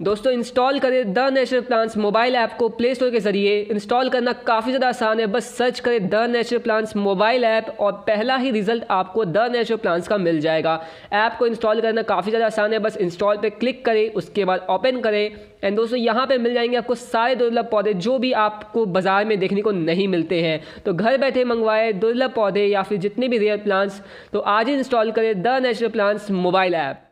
दोस्तों इंस्टॉल करें the natural plants mobile app को प्ले स्टोर के जरिए। इंस्टॉल करना काफ़ी ज़्यादा आसान है, बस सर्च करें the natural plants mobile app और पहला ही रिजल्ट आपको द नेचुरल प्लांट्स का मिल जाएगा। ऐप को इंस्टॉल करना काफ़ी ज़्यादा आसान है, बस इंस्टॉल पे क्लिक करें, उसके बाद ओपन करें एंड दोस्तों यहाँ पे मिल जाएंगे आपको सारे दुर्लभ पौधे जो भी आपको बाजार में देखने को नहीं मिलते हैं। तो घर बैठे मंगवाए दुर्लभ पौधे या फिर जितने भी रेयर प्लांट्स, तो आज ही इंस्टॉल करें the natural plants mobile app.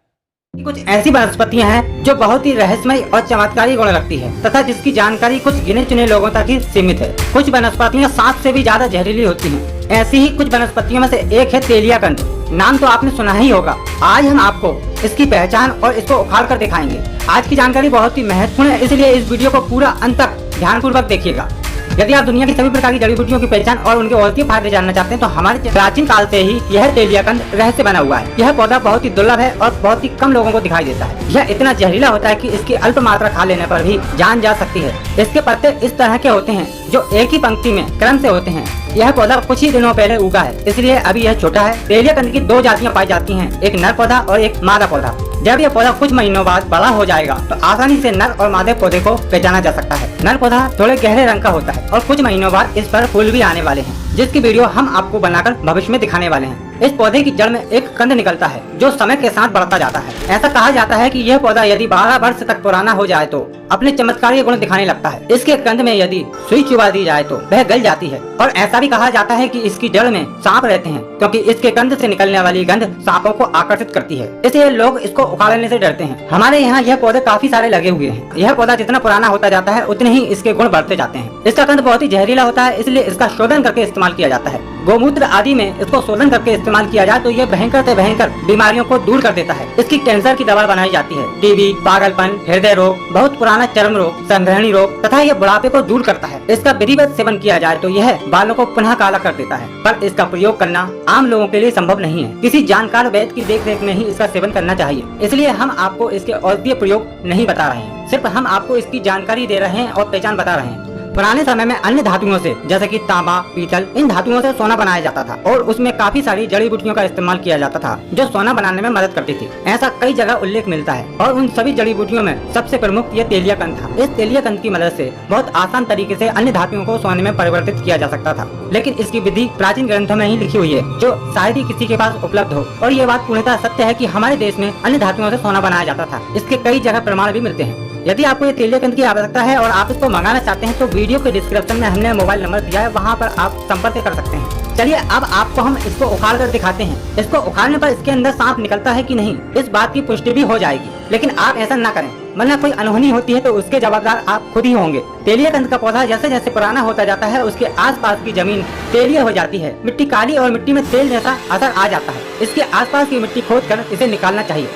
कुछ ऐसी वनस्पतियां हैं जो बहुत ही रहस्यमय और चमत्कारी गुण रखती है तथा जिसकी जानकारी कुछ गिने चुने लोगों तक ही सीमित है। कुछ वनस्पतियां सांप से भी ज्यादा जहरीली होती हैं। ऐसी ही कुछ वनस्पतियों में से एक है तेलिया कंद। नाम तो आपने सुना ही होगा। आज हम आपको इसकी पहचान और इसको उखाड़ कर दिखाएंगे। आज की जानकारी बहुत ही महत्वपूर्ण है, इसलिए इस वीडियो को पूरा अंत तक ध्यानपूर्वक देखिएगा। यदि आप दुनिया की सभी प्रकार की जड़ी बूटियों की पहचान और उनके औषधीय फायदे जानना चाहते हैं तो हमारे प्राचीन काल से ही यह तेलिया कंद रहस्य बना हुआ है। यह पौधा बहुत ही दुर्लभ है और बहुत ही कम लोगों को दिखाई देता है। यह इतना जहरीला होता है कि इसकी अल्प मात्रा खा लेने पर भी जान जा सकती है। इसके पत्ते इस तरह के होते हैं जो एक ही पंक्ति में क्रम से होते हैं। यह पौधा कुछ ही दिनों पहले उगा है, इसलिए अभी यह छोटा है। तेलिया कंद की दो जातियां पाई जाती हैं, एक नर पौधा और एक मादा पौधा। जब यह पौधा कुछ महीनों बाद बड़ा हो जाएगा तो आसानी से नर और मादे पौधे को पहचाना जा सकता है। नर पौधा थोड़े गहरे रंग का होता है और कुछ महीनों बाद इस पर फूल भी आने वाले हैं, जिसकी वीडियो हम आपको बनाकर भविष्य में दिखाने वाले हैं। इस पौधे की जड़ में एक कंद निकलता है जो समय के साथ बढ़ता जाता है। ऐसा कहा जाता है कि यह पौधा यदि 12 वर्ष तक पुराना हो जाए तो अपने चमत्कारी गुण दिखाने लगता है। इसके कंद में यदि सुई चुबा दी जाए तो वह गल जाती है और ऐसा भी कहा जाता है कि इसकी जड़ में सांप रहते हैं, क्योंकि इसके कंद से निकलने वाली गंध सांपों को आकर्षित करती है, इसलिए लोग इसको उखाड़ने से डरते हैं। हमारे यहाँ यह पौधे काफी सारे लगे हुए हैं। यह पौधा जितना पुराना होता जाता है उतने ही इसके गुण बढ़ते जाते हैं। इसका कंद बहुत ही जहरीला होता है, इसलिए इसका शोधन करके इस्तेमाल किया जाता है। गोमूत्र आदि में इसको शोधन करके इस्तेमाल किया जाए तो यह भयंकर से भयंकर बीमारियों को दूर कर देता है। इसकी कैंसर की दवा बनाई जाती है। टीबी, पागलपन, हृदय रोग, बहुत पुराना चर्म रोग, संग्रहणी रोग तथा यह बुढ़ापे को दूर करता है। इसका विधिवत सेवन किया जाए तो यह बालों को पुनः काला कर देता है, पर इसका प्रयोग करना आम लोगों के लिए संभव नहीं है। किसी जानकार वैद्य की देखरेख में ही इसका सेवन करना चाहिए। इसलिए हम आपको इसके औषधीय प्रयोग नहीं बता रहे हैं, सिर्फ हम आपको इसकी जानकारी दे रहे हैं और पहचान बता रहे हैं। पुराने समय में अन्य धातुओं से जैसे कि तांबा, पीतल, इन धातुओं से सोना बनाया जाता था और उसमें काफी सारी जड़ी बूटियों का इस्तेमाल किया जाता था जो सोना बनाने में मदद करती थी। ऐसा कई जगह उल्लेख मिलता है और उन सभी जड़ी बूटियों में सबसे प्रमुख ये तेलिया कंद था। इस तेलिया कंद की मदद से बहुत आसान तरीके से अन्य धातुओं को सोने में परिवर्तित किया जा सकता था, लेकिन इसकी विधि प्राचीन ग्रंथों में ही लिखी हुई है जो शायद ही किसी के पास उपलब्ध हो। और ये बात पूर्णतः सत्य है कि हमारे देश में अन्य धातुओं से सोना बनाया जाता था। इसके कई जगह प्रमाण भी मिलते हैं। यदि आपको ये तेलिया कंद की आवश्यकता है और आप इसको मंगाना चाहते हैं तो वीडियो के डिस्क्रिप्शन में हमने मोबाइल नंबर दिया है, वहाँ पर आप संपर्क कर सकते हैं। चलिए अब आपको हम इसको उखाड़ कर दिखाते हैं। इसको उखाड़ने पर इसके अंदर सांप निकलता है कि नहीं, इस बात की पुष्टि भी हो जाएगी, लेकिन आप ऐसा न करें, वरना कोई अनहोनी होती है तो उसके जवाबदार आप खुद ही होंगे। तेलिया कंद का पौधा जैसे जैसे पुराना होता जाता है उसके आसपास की जमीन तेलिया हो जाती है, मिट्टी काली और मिट्टी में तेल जैसा असर आ जाता है। इसके आसपास की मिट्टी खोद कर इसे निकालना चाहिए।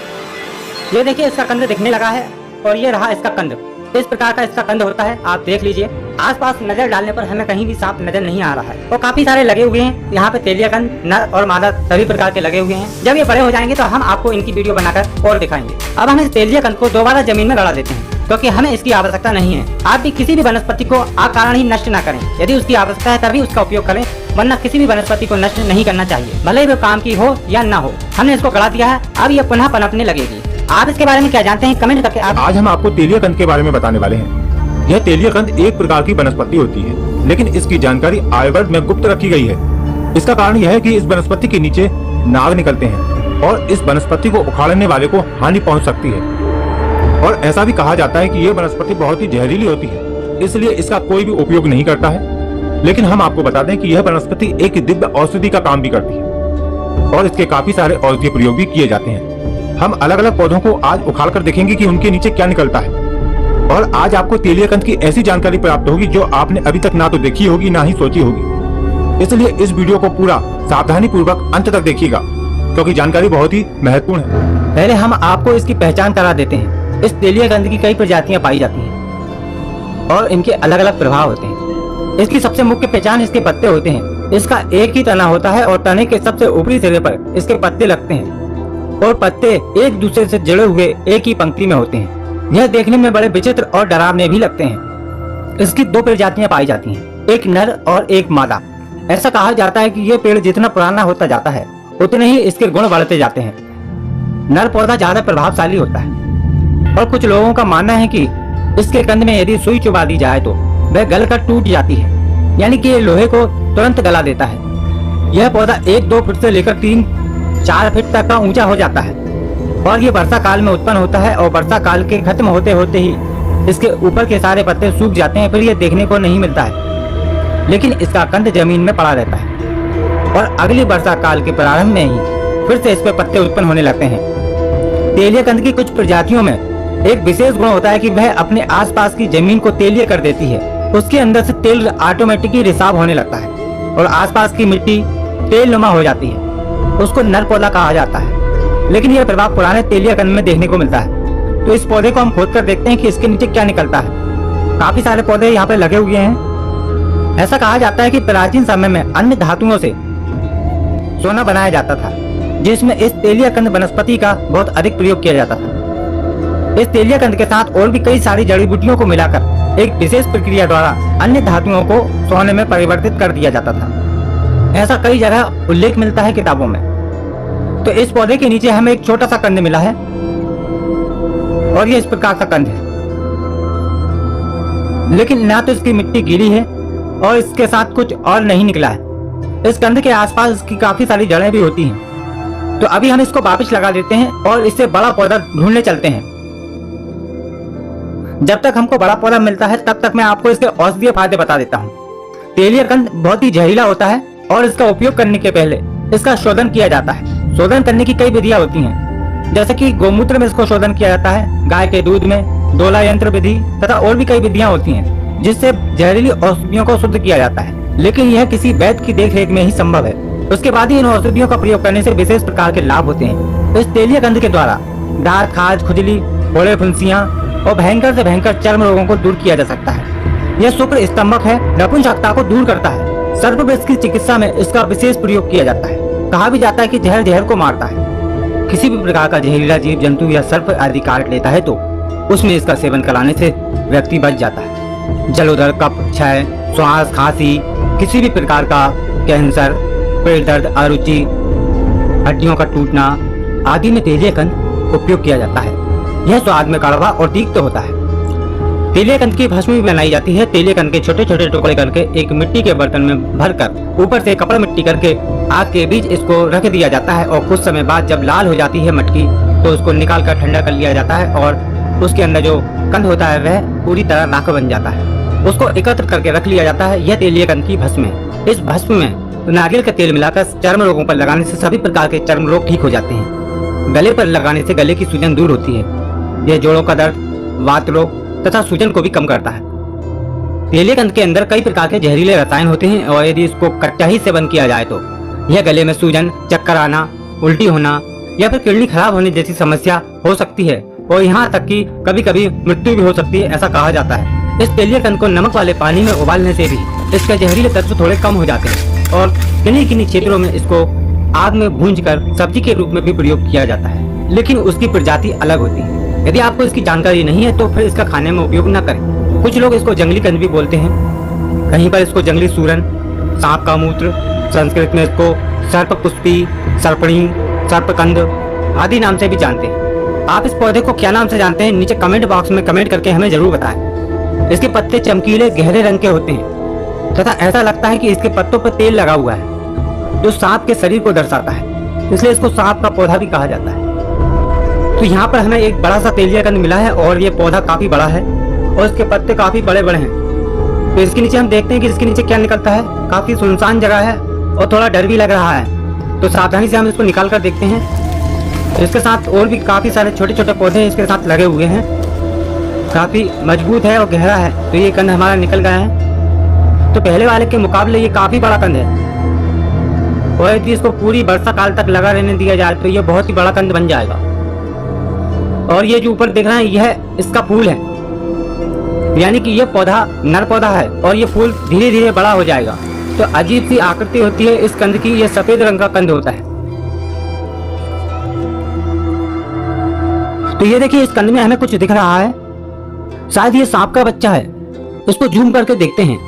ये देखिए इसका कंद दिखने लगा है और ये रहा इसका कंद। इस प्रकार का इसका कंद होता है, आप देख लीजिए। आसपास नजर डालने पर हमें कहीं भी सांप नजर नहीं आ रहा है और काफी सारे लगे हुए हैं। यहाँ पे तेलिया कंद नर और मादा सभी प्रकार के लगे हुए हैं। जब ये बड़े हो जाएंगे तो हम आपको इनकी वीडियो बनाकर और दिखाएंगे। अब हम इस तेलिया कंद को दोबारा जमीन में गड़ा देते हैं क्योंकि हमें इसकी आवश्यकता नहीं है। आप भी किसी भी वनस्पति को अकारण ही नष्ट न करें। यदि उसकी आवश्यकता है तभी उसका उपयोग करें, वरना किसी भी वनस्पति को नष्ट नहीं करना चाहिए, भले ही वो काम की हो या न हो। हमने इसको गड़ा दिया है, अब ये पुनः पनपने लगेगी। आप इसके बारे में क्या जानते हैं कमेंट करके आप। आज हम आपको तेलिया कंद के बारे में बताने वाले हैं। यह तेलिया कंद एक प्रकार की वनस्पति होती है, लेकिन इसकी जानकारी आर्यवर्त में गुप्त रखी गई है। इसका कारण यह है कि इस वनस्पति के नीचे नाग निकलते हैं और इस वनस्पति को उखाड़ने वाले को हानि पहुंच सकती है। और ऐसा भी कहा जाता है कि यह वनस्पति बहुत ही जहरीली होती है, इसलिए इसका कोई भी उपयोग नहीं करता है। लेकिन हम आपको बता दें कि यह वनस्पति एक दिव्य औषधि का काम भी करती है और इसके काफी सारे औषधीय प्रयोग भी किए जाते हैं। हम अलग अलग पौधों को आज उखाड़ कर देखेंगे कि उनके नीचे क्या निकलता है और आज आपको तेलिया कंद की ऐसी जानकारी प्राप्त होगी जो आपने अभी तक ना तो देखी होगी ना ही सोची होगी। इसलिए इस वीडियो को पूरा सावधानी पूर्वक अंत तक देखिएगा क्योंकि जानकारी बहुत ही महत्वपूर्ण है। पहले हम आपको इसकी पहचान करा देते हैं। इस तेलिया कंद की कई प्रजातियां पाई जाती हैं और इनके अलग अलग प्रभाव होते हैं। इसकी सबसे मुख्य पहचान इसके पत्ते होते हैं। इसका एक ही तना होता है और तने के सबसे ऊपरी सिरे पर इसके पत्ते लगते हैं और पत्ते एक दूसरे से जुड़े हुए एक ही पंक्ति में होते हैं। यह देखने में बड़े विचित्र और डरावने भी लगते हैं। इसकी दो प्रजातियां पाई जाती हैं, एक नर और एक मादा। ऐसा कहा जाता है कि यह पेड़ जितना पुराना होता जाता है उतने ही इसके गुण बढ़ते जाते हैं। नर पौधा ज्यादा प्रभावशाली होता है और कुछ लोगों का मानना है कि इसके कंद में यदि सुई चुबा दी जाए तो वह गलकर टूट जाती है, यानी कि ये लोहे को तुरंत गला देता है। यह पौधा 1-2 फीट से लेकर 3-4 फीट तक का ऊंचा हो जाता है और ये वर्षा काल में उत्पन्न होता है और वर्षा काल के खत्म होते होते ही इसके ऊपर के सारे पत्ते सूख जाते हैं, फिर ये देखने को नहीं मिलता है, लेकिन इसका कंद जमीन में पड़ा रहता है और अगली वर्षा काल के प्रारंभ में ही फिर से इस पर पत्ते उत्पन्न होने लगते हैं। तेलीय कंद की कुछ प्रजातियों में एक विशेष गुण होता है कि वह अपने आसपास की जमीन को तेलीय कर देती है। उसके अंदर से तेल ऑटोमेटिकली रिसाव होने लगता है और आसपास की मिट्टी तेल नुमा हो जाती है। उसको नर पौधा कहा जाता है, लेकिन यह प्रभाव पुराने तेलीय कंद में देखने को मिलता है। तो इस पौधे को हम खोद कर देखते हैं कि इसके नीचे क्या निकलता है। काफी सारे पौधे यहाँ पे लगे हुए हैं। ऐसा कहा जाता है कि प्राचीन समय में अन्य धातुओं से सोना बनाया जाता था, जिसमें इस तेलीय कंद वनस्पति का बहुत अधिक प्रयोग किया जाता था। इस तेलीय कंद के साथ और भी कई सारी जड़ी बूटियों को मिलाकर एक विशेष प्रक्रिया द्वारा अन्य धातुओं को सोने में परिवर्तित कर दिया जाता था। ऐसा कई जगह उल्लेख मिलता है किताबों में। तो इस पौधे के नीचे हमें एक छोटा सा कंद मिला है और ये इस प्रकार का कंद है, लेकिन ना तो इसकी मिट्टी गीली है और इसके साथ कुछ और नहीं निकला है। इस कंद के आसपास इसकी काफी सारी जड़ें भी होती हैं। तो अभी हम इसको वापस लगा देते हैं और इससे बड़ा पौधा ढूंढने चलते हैं। जब तक हमको बड़ा पौधा मिलता है तब तक मैं आपको इसके औषधीय फायदे बता देता हूँ। तेलीय कंद बहुत ही जहरीला होता है और इसका उपयोग करने के पहले इसका शोधन किया जाता है। शोधन करने की कई विधियां होती हैं, जैसे कि गौमूत्र में इसको शोधन किया जाता है, गाय के दूध में, डोला यंत्र विधि तथा और भी कई विधियां होती हैं जिससे जहरीली औषधियों को शुद्ध किया जाता है। लेकिन यह किसी वैद्य की देखरेख में ही संभव है। उसके बाद ही इन औषधियों का प्रयोग करने से विशेष प्रकार के लाभ होते हैं। इस तेलीय कंद के द्वारा दांत, खाज, खुजली, फोड़े, फुंसियां और भयंकर से भयंकर चर्म रोगों को दूर किया जा सकता है। यह शुक्र स्तंभक है, नपुंसकता को दूर करता है। सर्पवृक्ष की चिकित्सा में इसका विशेष प्रयोग किया जाता है। कहा भी जाता है कि जहर जहर को मारता है। किसी भी प्रकार का जहरीला जीव जंतु या सर्प आदि काट लेता है तो उसमें इसका सेवन कराने से व्यक्ति बच जाता है। जलोदर, कफ, क्षय, श्वास, खांसी, किसी भी प्रकार का कैंसर, पेट दर्द, अरुचि, हड्डियों का टूटना आदि में तेलीय कंद उपयोग किया जाता है। यह स्वाद में कड़वा और तीक्त होता है। तेलीय कंद की भस्म भी बनाई जाती है। तेलीय कंद के छोटे छोटे टुकड़े करके एक मिट्टी के बर्तन में भरकर ऊपर से कपड़ा मिट्टी करके आग के बीच इसको रख दिया जाता है और कुछ समय बाद जब लाल हो जाती है मटकी तो उसको निकाल कर ठंडा कर लिया जाता है और उसके अंदर जो कंद होता है वह पूरी तरह राख बन जाता है। उसको एकत्र करके रख लिया जाता है। यह तेलीय कंद की भस्म है। इस भस्म में नारियल का तेल मिलाकर चर्म रोगों पर लगाने से सभी प्रकार के चर्म रोग ठीक हो जाते हैं। गले पर लगाने से गले की सूजन दूर होती है। यह जोड़ों का दर्द, वात रोग तथा सूजन को भी कम करता है। तेलीय कंद के अंदर कई प्रकार के जहरीले रसायन होते हैं और यदि इसको कच्चा ही सेवन किया जाए तो यह गले में सूजन, चक्कर आना, उल्टी होना या फिर किडनी खराब होने जैसी समस्या हो सकती है और यहाँ तक कि कभी कभी मृत्यु भी हो सकती है, ऐसा कहा जाता है। इस तेलीय कंद को नमक वाले पानी में उबालने से भी इसके जहरीले तत्व थोड़े कम हो जाते हैं और किन्हीं किन्हीं क्षेत्रों में इसको आग में भूनकर सब्जी के रूप में भी प्रयोग किया जाता है, लेकिन उसकी प्रजाति अलग होती है। यदि आपको इसकी जानकारी नहीं है तो फिर इसका खाने में उपयोग न करें। कुछ लोग इसको जंगली कंद भी बोलते हैं, कहीं पर इसको जंगली सूरन, सांप का मूत्र, संस्कृत में इसको सर्पपुष्पी, सर्पणी, सर्पकंद आदि नाम से भी जानते हैं। आप इस पौधे को क्या नाम से जानते हैं नीचे कमेंट बॉक्स में कमेंट करके हमें जरूर बताएं। इसके पत्ते चमकीले गहरे रंग के होते हैं तथा ऐसा लगता है कि इसके पत्तों पर तेल लगा हुआ है जो सांप के शरीर को दर्शाता है, इसलिए इसको सांप का पौधा भी कहा जाता है। तो यहाँ पर हमें एक बड़ा सा तेलीय कंद मिला है और ये पौधा काफी बड़ा है और इसके पत्ते काफी बड़े बड़े हैं। तो इसके नीचे हम देखते हैं कि इसके नीचे क्या निकलता है। काफी सुनसान जगह है और थोड़ा डर भी लग रहा है, तो सावधानी से हम इसको निकाल कर देखते हैं। इसके साथ और भी काफी सारे छोटे छोटे पौधे इसके साथ लगे हुए हैं। काफी मजबूत है और गहरा है, तो ये कंद हमारा निकल गया है। तो पहले वाले के मुकाबले ये काफी बड़ा कंद है और यदि इसको पूरी वर्षा काल तक लगा रहने दिया जाए तो ये बहुत ही बड़ा कंद बन जाएगा। और ये जो ऊपर दिख रहा है यह इसका फूल है, यानी कि यह पौधा नर पौधा है और ये फूल धीरे धीरे बड़ा हो जाएगा। तो अजीब सी आकृति होती है इस कंद की। यह सफेद रंग का कंद होता है। तो ये देखिए इस कंद में हमें कुछ दिख रहा है, शायद ये सांप का बच्चा है। इसको जूम करके देखते हैं।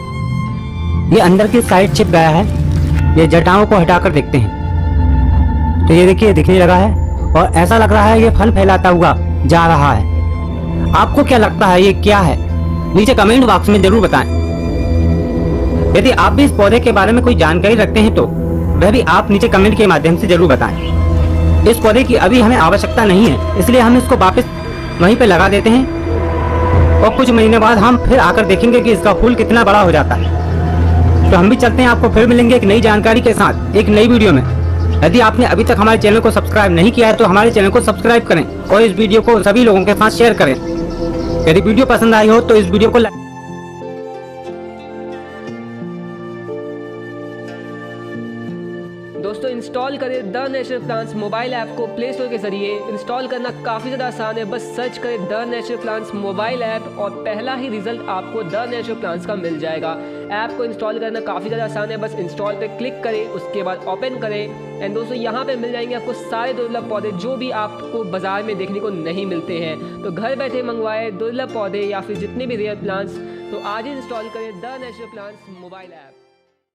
ये अंदर की साइड छिप गया है। ये जटाओं को हटाकर देखते हैं तो ये देखिए दिखने लगा है और ऐसा लग रहा है ये फल फैलाता हुआ जा रहा है। आपको क्या लगता है ये क्या है? नीचे कमेंट बॉक्स में जरूर बताएं। यदि आप भी इस पौधे के बारे में कोई जानकारी रखते हैं तो वह भी आप नीचे कमेंट के माध्यम से जरूर बताएं। इस पौधे की अभी हमें आवश्यकता नहीं है, इसलिए हम इसको वापस वहीं पे लगा देते हैं और कुछ महीने बाद हम फिर आकर देखेंगे कि इसका फूल कितना बड़ा हो जाता है। तो हम भी चलते हैं, आपको फिर मिलेंगे एक नई जानकारी के साथ एक नई वीडियो में। यदि आपने अभी तक हमारे चैनल को सब्सक्राइब नहीं किया है तो हमारे चैनल को सब्सक्राइब करें और इस वीडियो को सभी लोगों के साथ शेयर करें। यदि वीडियो पसंद आई हो तो इस वीडियो को लाइक दोस्तों इंस्टॉल करें the natural plants mobile app को प्ले स्टोर के जरिए। इंस्टॉल करना काफ़ी ज़्यादा आसान है, बस सर्च करें the natural plants mobile app और पहला ही रिजल्ट आपको द नेचुरल प्लांट्स का मिल जाएगा। ऐप को इंस्टॉल करना काफ़ी ज़्यादा आसान है, बस इंस्टॉल पे क्लिक करें, उसके बाद ओपन करें एंड दोस्तों यहाँ पे मिल जाएंगे आपको सारे दुर्लभ पौधे जो भी आपको बाजार में देखने को नहीं मिलते हैं। तो घर बैठे मंगवाए दुर्लभ पौधे या फिर जितने भी रेयर प्लांट्स, तो आज ही इंस्टॉल करें the natural plants mobile app.